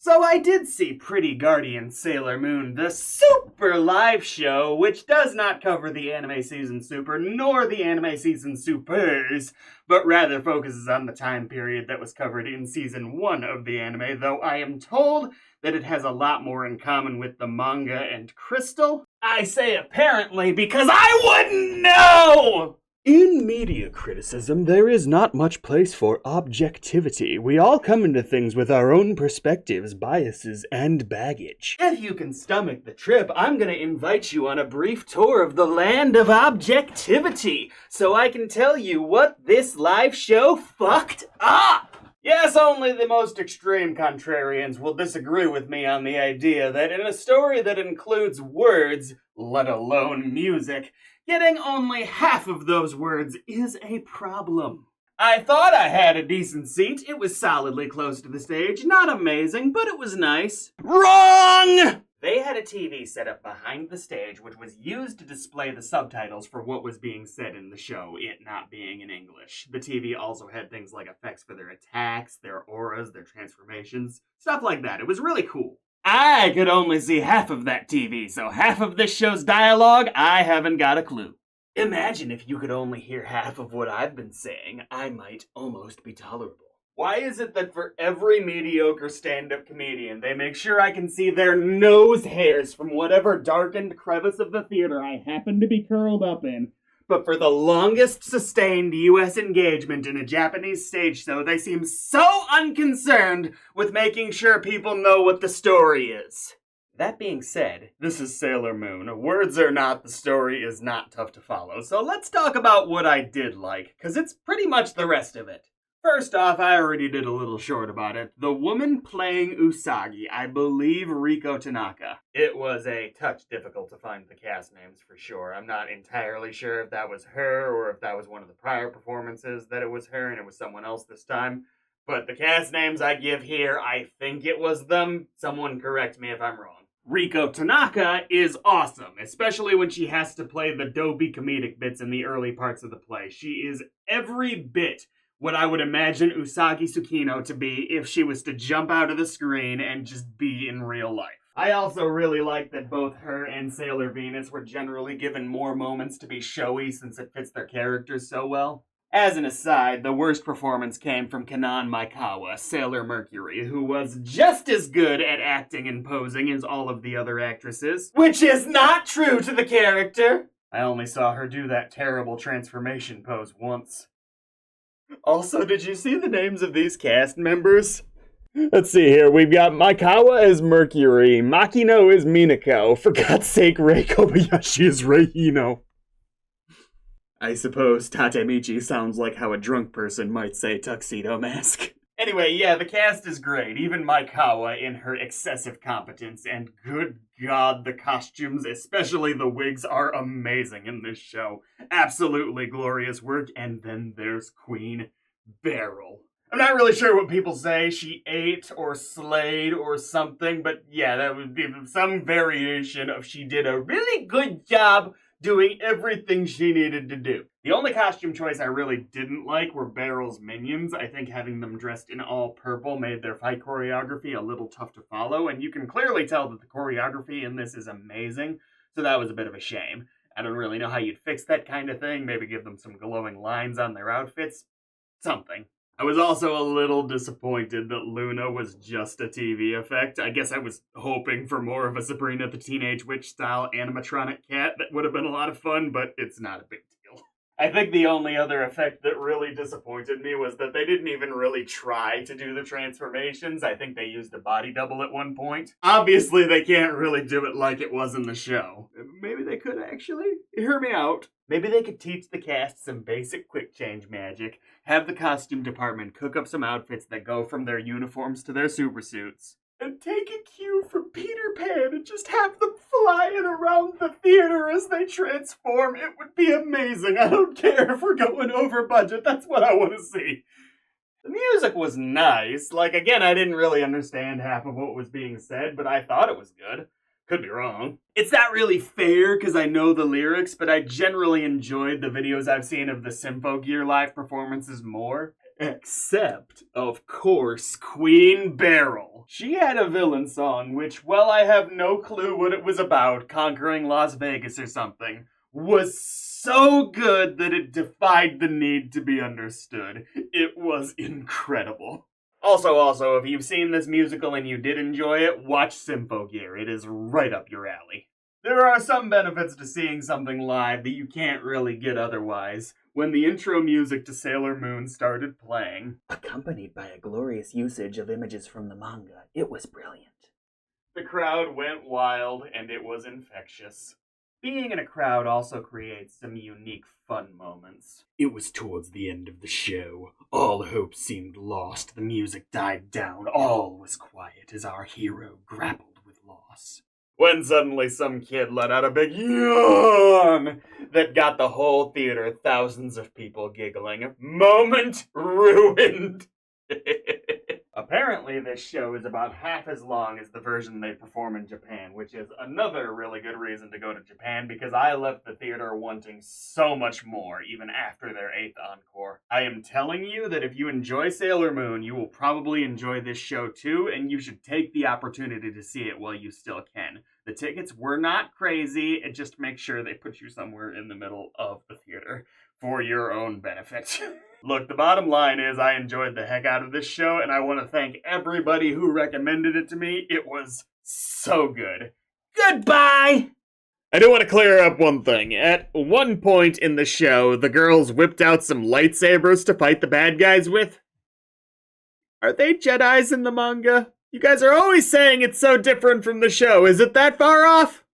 So I did see Pretty Guardian Sailor Moon, the Super Live Show, which does not cover the anime season Super, nor the anime season Supers, but rather focuses on the time period that was covered in season 1 of the anime, though I am told that it has a lot more in common with the manga and Crystal. I say apparently because I wouldn't know! In media criticism, there is not much place for objectivity. We all come into things with our own perspectives, biases, and baggage. If you can stomach the trip, I'm gonna invite you on a brief tour of the land of objectivity, so I can tell you what this live show fucked up! Yes, only the most extreme contrarians will disagree with me on the idea that in a story that includes words, let alone music, getting only half of those words is a problem. I thought I had a decent seat. It was solidly close to the stage. Not amazing, but it was nice. Wrong! They had a TV set up behind the stage which was used to display the subtitles for what was being said in the show, it not being in English. The TV also had things like effects for their attacks, their auras, their transformations, stuff like that. It was really cool. I could only see half of that TV, so half of this show's dialogue, I haven't got a clue. Imagine if you could only hear half of what I've been saying, I might almost be tolerable. Why is it that for every mediocre stand-up comedian, they make sure I can see their nose hairs from whatever darkened crevice of the theater I happen to be curled up in, but for the longest sustained U.S. engagement in a Japanese stage show, they seem so unconcerned with making sure people know what the story is? That being said, this is Sailor Moon. Words or not, the story is not tough to follow, so let's talk about what I did like, because it's pretty much the rest of it. First off, I already did a little short about it. The woman playing Usagi, I believe Riko Tanaka. It was a touch difficult to find the cast names for sure. I'm not entirely sure if that was her or if that was one of the prior performances that it was her and it was someone else this time. But the cast names I give here, I think it was them. Someone correct me if I'm wrong. Riko Tanaka is awesome, especially when she has to play the dopey comedic bits in the early parts of the play. She is every bit what I would imagine Usagi Tsukino to be if she was to jump out of the screen and just be in real life. I also really like that both her and Sailor Venus were generally given more moments to be showy since it fits their characters so well. As an aside, the worst performance came from Kanan Maikawa, Sailor Mercury, who was just as good at acting and posing as all of the other actresses, which is not true to the character. I only saw her do that terrible transformation pose once. Also, did you see the names of these cast members? Let's see here. We've got Maikawa as Mercury. Makino is Minako. For God's sake, Rei Kobayashi is Reihino. I suppose Tatemichi sounds like how a drunk person might say tuxedo mask. Anyway, yeah, the cast is great. Even Maikawa in her excessive competence, and good God, the costumes, especially the wigs, are amazing in this show. Absolutely glorious work. And then there's Queen Beryl. I'm not really sure what people say. She ate or slayed or something, but yeah, that would be some variation of she did a really good job doing everything she needed to do. The only costume choice I really didn't like were Beryl's minions. I think having them dressed in all purple made their fight choreography a little tough to follow, and you can clearly tell that the choreography in this is amazing, so that was a bit of a shame. I don't really know how you'd fix that kind of thing, maybe give them some glowing lines on their outfits. Something. I was also a little disappointed that Luna was just a TV effect. I guess I was hoping for more of a Sabrina the Teenage Witch style animatronic cat that would have been a lot of fun, but it's not a big deal. I think the only other effect that really disappointed me was that they didn't even really try to do the transformations. I think they used a body double at one point. Obviously, they can't really do it like it was in the show. Maybe they could actually. Hear me out. Maybe they could teach the cast some basic quick change magic, have the costume department cook up some outfits that go from their uniforms to their supersuits, and take a cue from Peter Pan and just have them flying around the theater as they transform. It would be amazing. I don't care if we're going over budget. That's what I want to see. The music was nice. Like, again, I didn't really understand half of what was being said, but I thought it was good. Could be wrong. It's not really fair because I know the lyrics, but I generally enjoyed the videos I've seen of the Symphogear live performances more. Except, of course, Queen Beryl. She had a villain song which, well, I have no clue what it was about, conquering Las Vegas or something, was so good that it defied the need to be understood. It was incredible. Also, if you've seen this musical and you did enjoy it, watch Symphogear. It is right up your alley. There are some benefits to seeing something live that you can't really get otherwise. When the intro music to Sailor Moon started playing, accompanied by a glorious usage of images from the manga, it was brilliant. The crowd went wild, and it was infectious. Being in a crowd also creates some unique fun moments. It was towards the end of the show. All hope seemed lost. The music died down. All was quiet as our hero grappled with loss. When suddenly some kid let out a big yawn that got the whole theater, thousands of people giggling. Moment ruined. Apparently, this show is about half as long as the version they perform in Japan, which is another really good reason to go to Japan because I left the theater wanting so much more, even after their 8th encore. I am telling you that if you enjoy Sailor Moon, you will probably enjoy this show too, and you should take the opportunity to see it while you still can. The tickets were not crazy, it just makes sure they put you somewhere in the middle of the theater for your own benefit. Look, the bottom line is I enjoyed the heck out of this show, and I want to thank everybody who recommended it to me. It was so good. Goodbye! I do want to clear up one thing. At one point in the show, the girls whipped out some lightsabers to fight the bad guys with. Are they Jedis in the manga? You guys are always saying it's so different from the show. Is it that far off?